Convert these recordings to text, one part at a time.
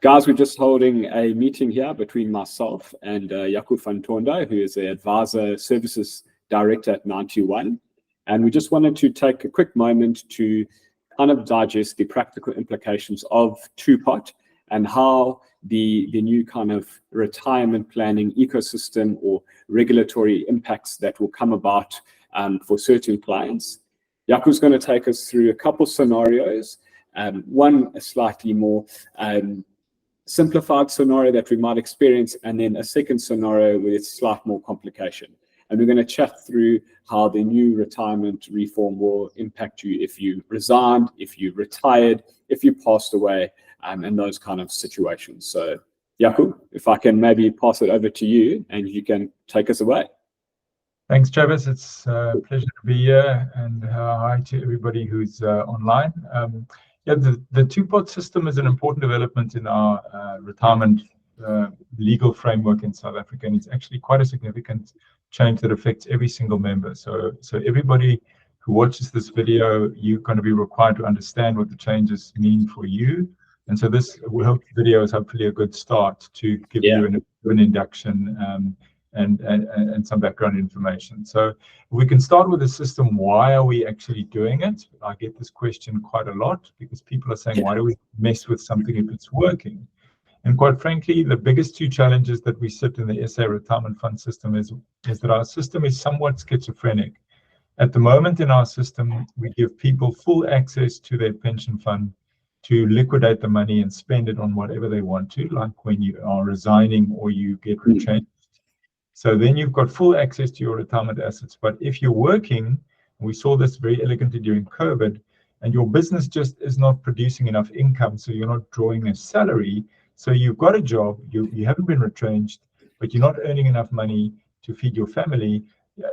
Guys, we're just holding a meeting here between myself and Jaco Van Tonder, who is the Advisor Services Director at 91. And we just wanted to take a quick moment to kind of digest the practical implications of two-pot and how the new kind of retirement planning ecosystem or regulatory impacts that will come about for certain clients. Jaco's going to take us through a couple scenarios, one a slightly more simplified scenario that we might experience, and then a second scenario with slight more complication. And we're going to chat through how the new retirement reform will impact you if you resigned, if you retired, if you passed away, and those kind of situations. So, Jaco, if I can maybe pass it over to you and you can take us away. Thanks, Travis. It's a pleasure to be here, and hi to everybody who's online. Yeah, the two-pot system is an important development in our retirement legal framework in South Africa, and it's actually quite a significant change that affects every single member. So everybody who watches this video, you're going to be required to understand what the changes mean for you. And so this video is hopefully a good start to give you an induction and some background information. So we can start with the system. Why are we actually doing it? I get this question quite a lot because people are saying, why do we mess with something if it's working? And quite frankly, the biggest two challenges that we sit in the SA retirement fund system is that our system is somewhat schizophrenic. At the moment in our system, we give people full access to their pension fund to liquidate the money and spend it on whatever they want to, like when you are resigning or you get retrenched. So then you've got full access to your retirement assets. But if you're working, and we saw this very elegantly during COVID, and your business just is not producing enough income, so you're not drawing a salary, so you've got a job, you haven't been retrenched, but you're not earning enough money to feed your family,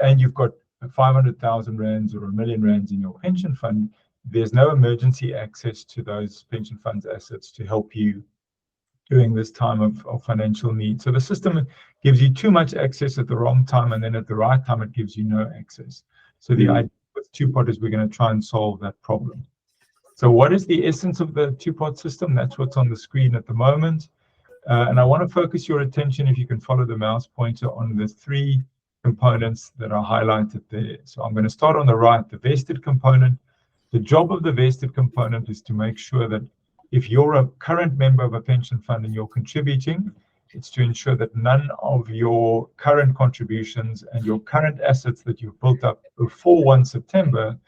and you've got 500,000 rands or 1 million rands in your pension fund, there's no emergency access to those pension funds assets to help you during this time of financial need. So the system gives you too much access at the wrong time, and then at the right time, it gives you no access. So the idea with two-pot is we're going to try and solve that problem. So what is the essence of the two-pot system? That's what's on the screen at the moment. And I want to focus your attention, if you can follow the mouse pointer, on the three components that are highlighted there. So I'm going to start on the right, the vested component. The job of the vested component is to make sure that if you're a current member of a pension fund and you're contributing, it's to ensure that none of your current contributions and your current assets that you've built up before 1 September,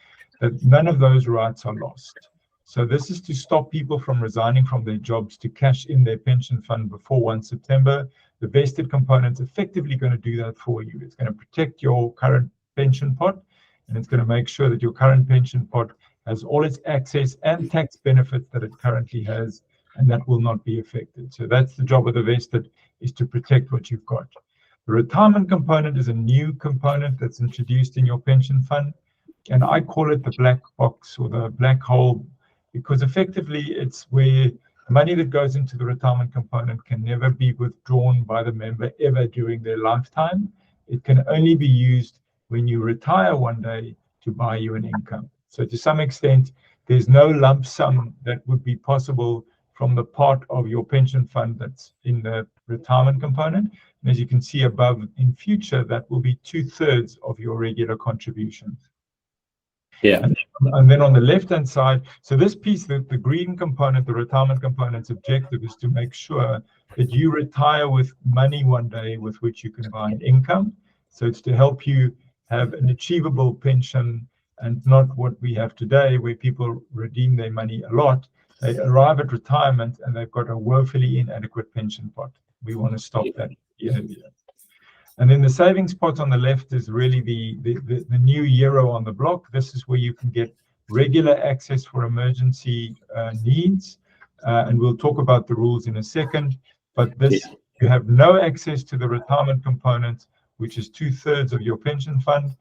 that none of those rights are lost. So this is to stop people from resigning from their jobs to cash in their pension fund before 1 September. The vested component is effectively going to do that for you. It's going to protect your current pension pot, and it's going to make sure that your current pension pot has all its access and tax benefits that it currently has, and that will not be affected. So that's the job of the vested, is to protect what you've got. The retirement component is a new component that's introduced in your pension fund, and I call it the black box or the black hole, because effectively it's where money that goes into the retirement component can never be withdrawn by the member ever during their lifetime. It can only be used when you retire one day to buy you an income. So to some extent, there's no lump sum that would be possible from the part of your pension fund that's in the retirement component. And as you can see above, in future, that will be 2/3 of your regular contributions. Yeah. And then on the left-hand side, so this piece, the green component, the retirement component's objective is to make sure that you retire with money one day with which you can buy an income. So it's to help you have an achievable pension and not what we have today, where people redeem their money a lot. They arrive at retirement and they've got a woefully inadequate pension pot. We want to stop that behavior. And then the savings pot on the left is really the new euro on the block. This is where you can get regular access for emergency needs. And we'll talk about the rules in a second. But this, you have no access to the retirement component, which is 2/3 of your pension fund.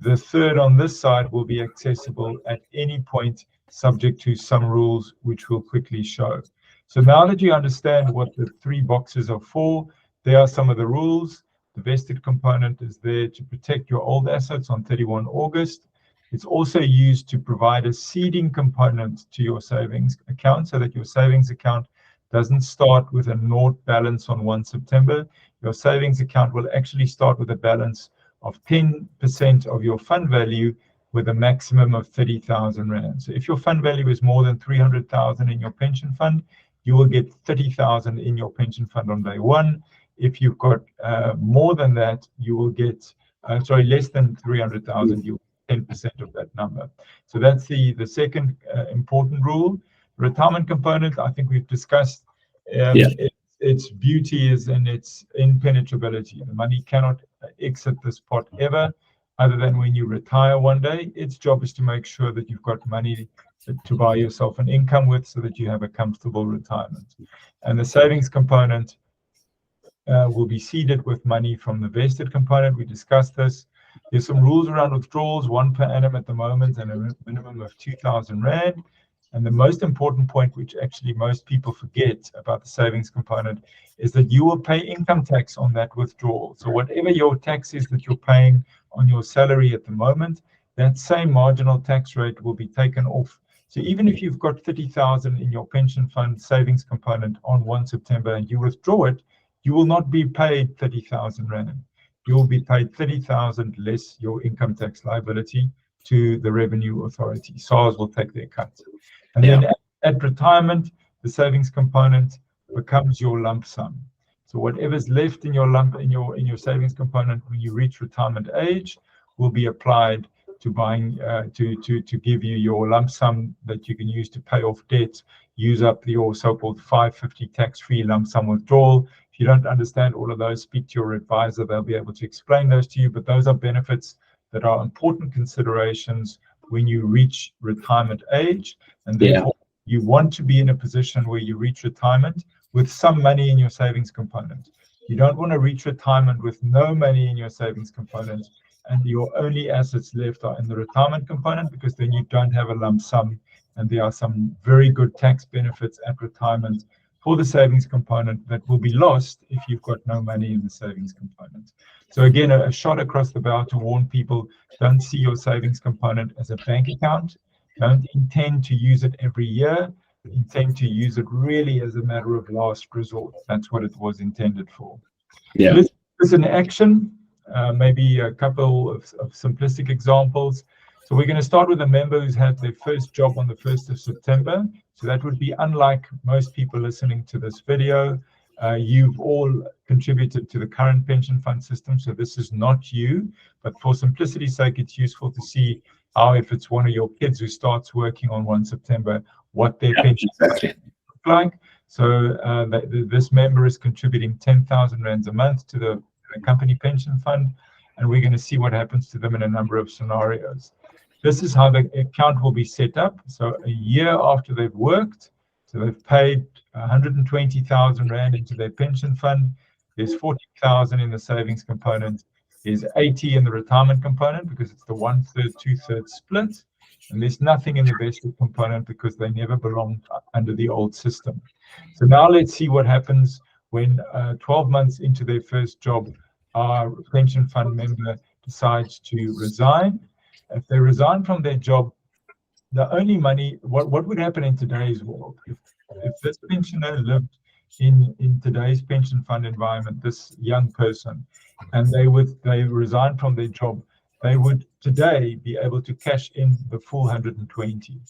The third on this side will be accessible at any point, subject to some rules, which we'll quickly show. So now that you understand what the three boxes are for, there are some of the rules. The vested component is there to protect your old assets on 31 August. It's also used to provide a seeding component to your savings account so that your savings account doesn't start with a naught balance on 1 September. Your savings account will actually start with a balance of 10% of your fund value with a maximum of 30,000 Rand. So if your fund value is more than 300,000 in your pension fund, you will get 30,000 in your pension fund on day one. If you've got more than that, you will get, less than 300,000, you 10% of that number. So that's the second important rule. Retirement component, I think we've discussed. Its beauty is in its impenetrability. The money cannot exit this pot ever, other than when you retire one day. Its job is to make sure that you've got money to buy yourself an income with, so that you have a comfortable retirement. And the savings component will be seeded with money from the vested component. We discussed this. There's some rules around withdrawals, 1 per annum at the moment, and a minimum of 2,000 Rand. And the most important point, which actually most people forget about the savings component, is that you will pay income tax on that withdrawal. So whatever your tax is that you're paying on your salary at the moment, that same marginal tax rate will be taken off. So even if you've got 30,000 in your pension fund savings component on 1 September and you withdraw it, you will not be paid 30,000 Rand. You will be paid 30,000 less your income tax liability to the Revenue Authority. SARS will take their cut. And then at retirement, the savings component becomes your lump sum. So whatever's left in your savings component when you reach retirement age will be applied to buying to give you your lump sum that you can use to pay off debt, use up your so-called 550 tax-free lump sum withdrawal. If you don't understand all of those, speak to your advisor. They'll be able to explain those to you. But those are benefits that are important considerations when you reach retirement age. And therefore, you want to be in a position where you reach retirement with some money in your savings component. You don't want to reach retirement with no money in your savings component, and your only assets left are in the retirement component, because then you don't have a lump sum, and there are some very good tax benefits at retirement for the savings component that will be lost if you've got no money in the savings component. So again, a shot across the bow to warn people, don't see your savings component as a bank account. Don't intend to use it every year. Intend to use it really as a matter of last resort. That's what it was intended for. Yeah. Let's put in action, maybe a couple of simplistic examples. So we're going to start with a member who's had their first job on the 1st of September. So that would be unlike most people listening to this video. You've all contributed to the current pension fund system, so this is not you. But for simplicity's sake, it's useful to see how, if it's one of your kids who starts working on 1 September, what their pension look like. So this member is contributing 10,000 Rands a month to the company pension fund, and we're going to see what happens to them in a number of scenarios. This is how the account will be set up. So a year after they've worked, so they've paid 120,000 Rand into their pension fund. There's 40,000 in the savings component. There's 80 in the retirement component, because it's the 1/3, 2/3 split. And there's nothing in the vested component because they never belonged under the old system. So now let's see what happens when 12 months into their first job, our pension fund member decides to resign. If they resign from their job, the only money, what would happen in today's world, if this pensioner lived in today's pension fund environment, this young person, and they resign from their job, they would today be able to cash in the full 120.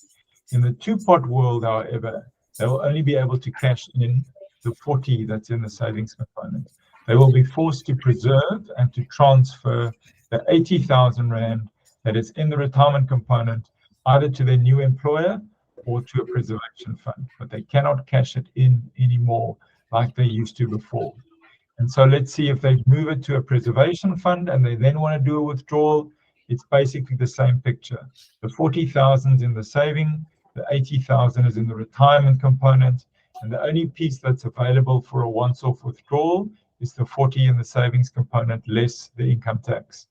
In the two-pot world, however, they will only be able to cash in the 40 that's in the savings component. They will be forced to preserve and to transfer the 80,000 Rand that is in the retirement component either to their new employer or to a preservation fund, but they cannot cash it in anymore like they used to before. And so let's see if they move it to a preservation fund and they then want to do a withdrawal. It's basically the same picture. The 40,000 is in the saving, the 80,000 is in the retirement component, and the only piece that's available for a once-off withdrawal is the 40 in the savings component less the income tax.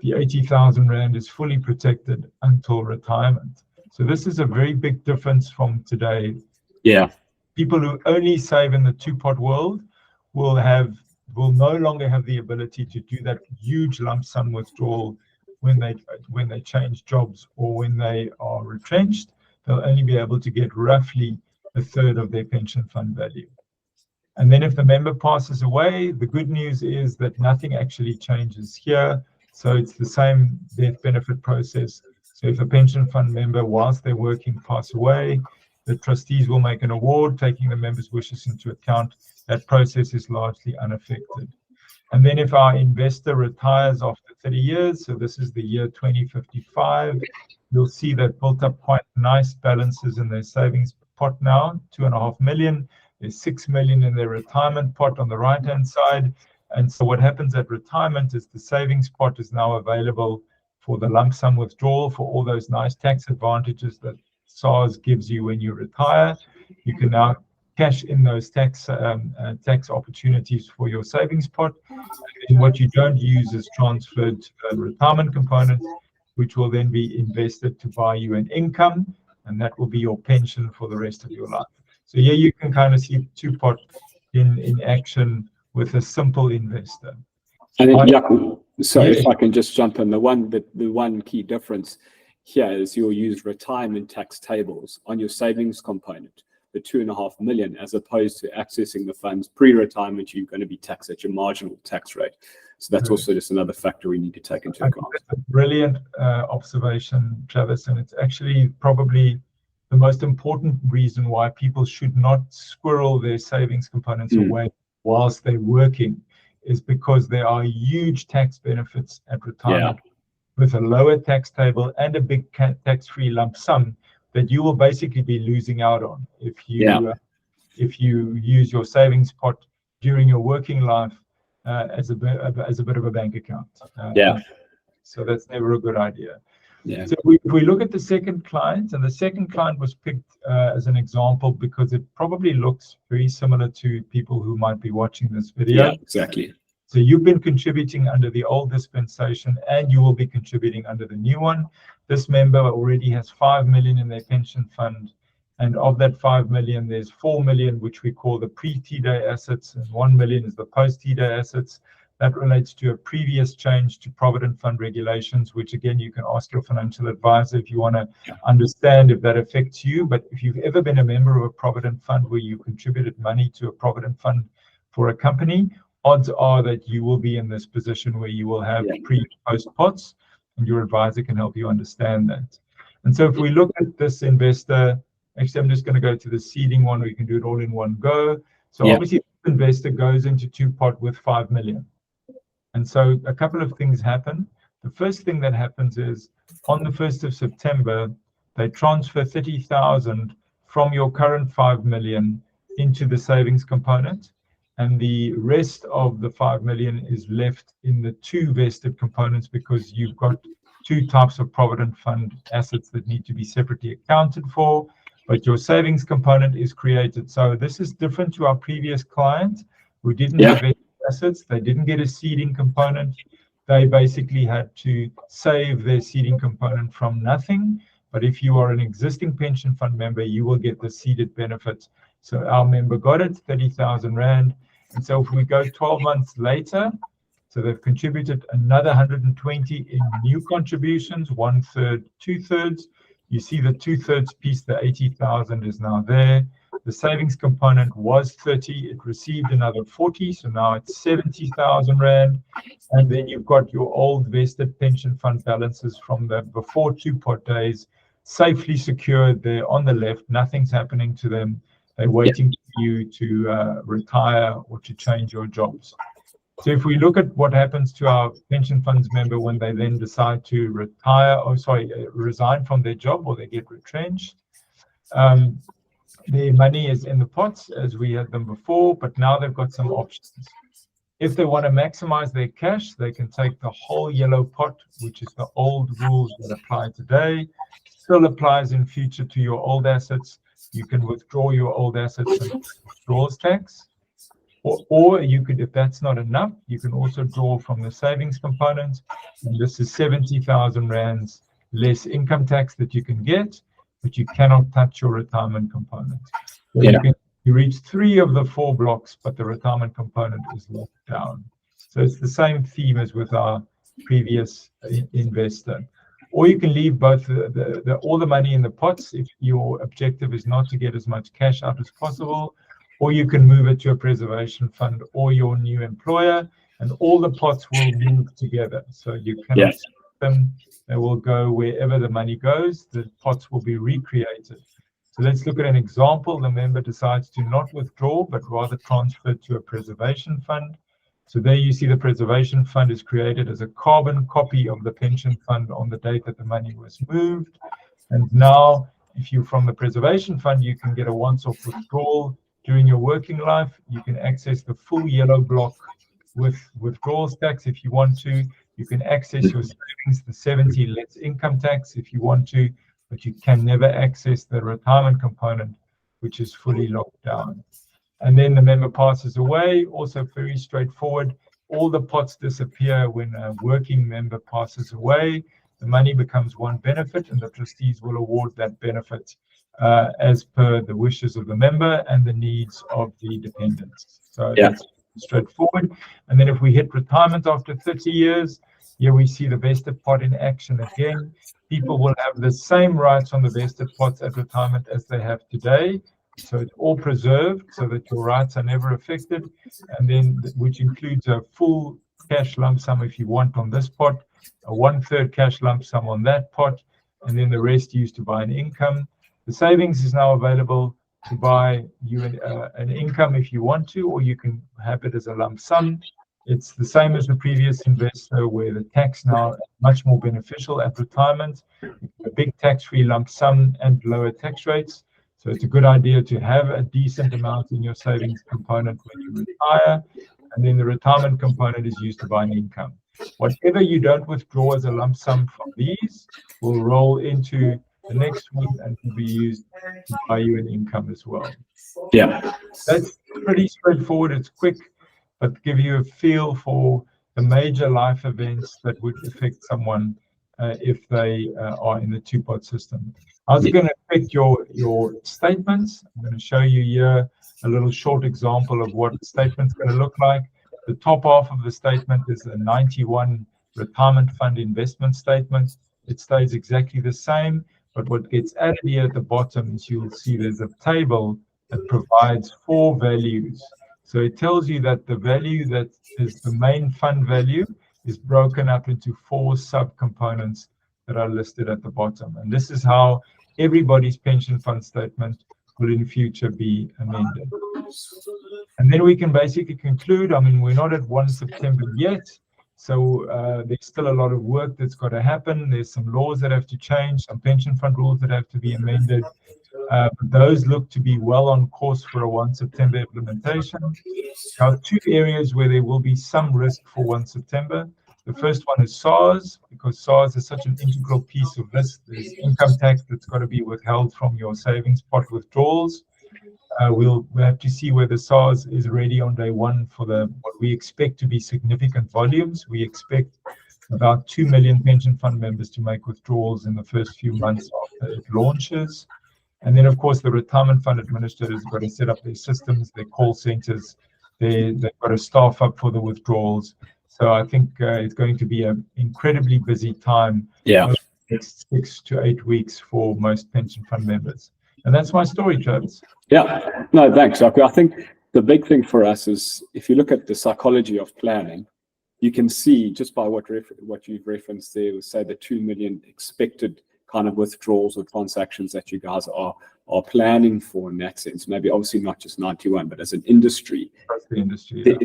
The 80,000 Rand is fully protected until retirement. So this is a very big difference from today. Yeah. People who only save in the two-pot world will no longer have the ability to do that huge lump sum withdrawal when they change jobs or when they are retrenched. They'll only be able to get roughly a third of their pension fund value. And then if the member passes away, the good news is that nothing actually changes here. So it's the same death benefit process. So if a pension fund member, whilst they're working, pass away, the trustees will make an award, taking the member's wishes into account. That process is largely unaffected. And then if our investor retires after 30 years, so this is the year 2055, you'll see they've built up quite nice balances in their savings pot now, 2.5 million. There's 6 million in their retirement pot on the right-hand side. And so what happens at retirement is the savings pot is now available for the lump sum withdrawal for all those nice tax advantages that SARS gives you when you retire. You can now cash in those tax opportunities for your savings pot. And what you don't use is transferred to the retirement component, which will then be invested to buy you an income, and that will be your pension for the rest of your life. So here you can kind of see two-pot in action with a simple investor. And then, Jaco, if I can just jump in, the one key difference here is you'll use retirement tax tables on your savings component, the 2.5 million, as opposed to accessing the funds pre-retirement. You're going to be taxed at your marginal tax rate. So that's also just another factor we need to take into account. That's a brilliant observation, Travis, and it's actually probably the most important reason why people should not squirrel their savings components away whilst they're working, is because there are huge tax benefits at retirement with a lower tax table and a big tax-free lump sum that you will basically be losing out on if you use your savings pot during your working life as a bit of a bank account. So that's never a good idea. So if we look at the second client, and the second client was picked as an example because it probably looks very similar to people who might be watching this video. Yeah, exactly. So you've been contributing under the old dispensation and you will be contributing under the new one. This member already has 5 million in their pension fund. And of that 5 million, there's 4 million, which we call the pre-T-Day assets, and 1 million is the post-T-Day assets. That relates to a previous change to Provident Fund regulations, which again, you can ask your financial advisor if you want to understand if that affects you. But if you've ever been a member of a Provident Fund where you contributed money to a Provident Fund for a company, odds are that you will be in this position where you will have pre and post pots, and your advisor can help you understand that. And so if we look at this investor, actually, I'm just going to go to the seeding one, where you can do it all in one go. So obviously, this investor goes into two-pot with 5 million. And so a couple of things happen. The first thing that happens is on the 1st of September, they transfer 30,000 from your current 5 million into the savings component. And the rest of the 5 million is left in the two vested components because you've got two types of Provident Fund assets that need to be separately accounted for, but your savings component is created. So this is different to our previous client who didn't have vested assets. They didn't get a seeding component. They basically had to save their seeding component from nothing. But if you are an existing pension fund member, you will get the seeded benefit. So our member got it, 30,000 Rand. And so if we go 12 months later, so they've contributed another 120 in new contributions, 1/3, 2/3. You see the 2/3 piece, the 80,000 is now there. The savings component was 30. It received another 40. So now it's 70,000 Rand. And then you've got your old vested pension fund balances from the before two-pot days, safely secured there on the left. Nothing's happening to them. They're waiting for you to retire or to change your jobs. So if we look at what happens to our pension funds member when they then decide to resign from their job or they get retrenched, their money is in the pots as we had them before, but now they've got some options. If they want to maximize their cash, they can take the whole yellow pot, which is the old rules that apply today, still applies in future to your old assets. You can withdraw your old assets and withdrawals tax. Or you could, if that's not enough, you can also draw from the savings component. And this is 70,000 Rands less income tax that you can get, but you cannot touch your retirement component. So you reach 3 of the 4 blocks, but the retirement component is locked down. So it's the same theme as with our previous investor. or you can leave both all the money in the pots if your objective is not to get as much cash out as possible, or you can move it to a preservation fund or your new employer, and all the pots will move together. So you cannot split them. They will go wherever the money goes. The pots will be recreated. So let's look at an example. The member decides to not withdraw, but rather transfer to a preservation fund. So there you see the preservation fund is created as a carbon copy of the pension fund on the date that the money was moved. And now, if you're from the preservation fund, you can get a once-off withdrawal during your working life. You can access the full yellow block with withdrawals tax if you want to. You can access your savings, the 70 less income tax if you want to, but you can never access the retirement component, which is fully locked down. And then the member passes away, also very straightforward. All the pots disappear when a working member passes away. The money becomes one benefit, and the trustees will award that benefit as per the wishes of the member and the needs of the dependents. So that's straightforward. And then if we hit retirement after 30 years, here we see the vested pot in action again. People will have the same rights on the vested pots at retirement as they have today. So it's all preserved so that your rights are never affected, and then which includes a full cash lump sum if you want on this pot, a 1/3 cash lump sum on that pot, and then the rest used to buy an income. The savings is now available to buy you an income if you want to, or you can have it as a lump sum. It's the same as the previous investor, where the tax now is much more beneficial at retirement, a big tax-free lump sum and lower tax rates. So it's a good idea to have a decent amount in your savings component when you retire, and then the retirement component is used to buy an income. Whatever you don't withdraw as a lump sum from these will roll into the next one and will be used to buy you an income as well. Yeah, that's pretty straightforward. It's quick, but give you a feel for the major life events that would affect someone if they are in the two-pot system. How's it going to affect your statements? I'm going to show you here a little short example of what the statement's going to look like. The top half of the statement is a 91 retirement fund investment statement. It stays exactly the same, but what gets added here at the bottom is you'll see there's a table that provides 4 values. So it tells you that the value that is the main fund value is broken up into 4 subcomponents that are listed at the bottom. And this is how everybody's pension fund statement will in future be amended. And then we can basically conclude, I mean, we're not at 1 September yet, so there's still a lot of work that's got to happen. There's some laws that have to change, some pension fund rules that have to be amended. But those look to be well on course for a 1 September implementation. There are 2 areas where there will be some risk for 1 September. The first one is SARS, because SARS is such an integral piece of this. There's income tax that's got to be withheld from your savings pot withdrawals. We'll have to see whether SARS is ready on day 1 for what we expect to be significant volumes. We expect about 2 million pension fund members to make withdrawals in the first few months after it launches. And then, of course, the retirement fund administrators have got to set up their systems, their call centers. They've got to staff up for the withdrawals. So I think it's going to be an incredibly busy time. Yeah. Over the next 6 to 8 weeks for most pension fund members. And that's my story, Travis. Yeah. No, thanks, Jaco. I think the big thing for us is if you look at the psychology of planning, you can see just by what you've referenced there, say the 2 million expected kind of withdrawals or transactions that you guys are planning for in that sense. Maybe obviously not just 91, but as an industry. That's the industry. Yeah.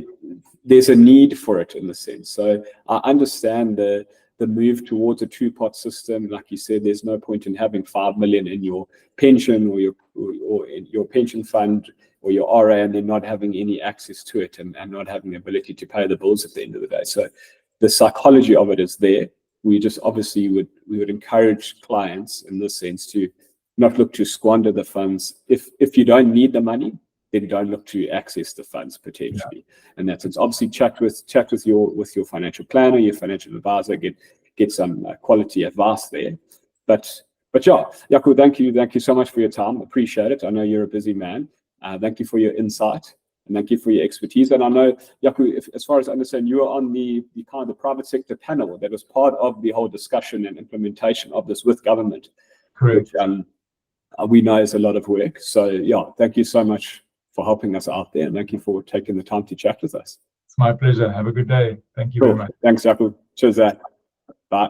There's a need for it in the sense. So I understand the move towards a 2-pot system. Like you said, there's no point in having 5 million in your pension or in your pension fund or your RA and then not having any access to it and not having the ability to pay the bills at the end of the day. So the psychology of it is there. We just obviously would encourage clients in this sense to not look to squander the funds. If you don't need the money, then don't look to access the funds potentially. Yeah. And that's obviously chat with your financial planner, your financial advisor, get some quality advice there. But yeah, Jaco, thank you so much for your time. Appreciate it. I know you're a busy man. Thank you for your insight. and thank you for your expertise. And I know, Jaco, as far as I understand, you are on the kind of the private sector panel that was part of the whole discussion and implementation of this with government. Correct. Which we know is a lot of work. So yeah, thank you so much for helping us out there, and thank you for taking the time to chat with us. It's my pleasure. Have a good day. Thank you very much. Thanks, Jaco. Cheers. Bye.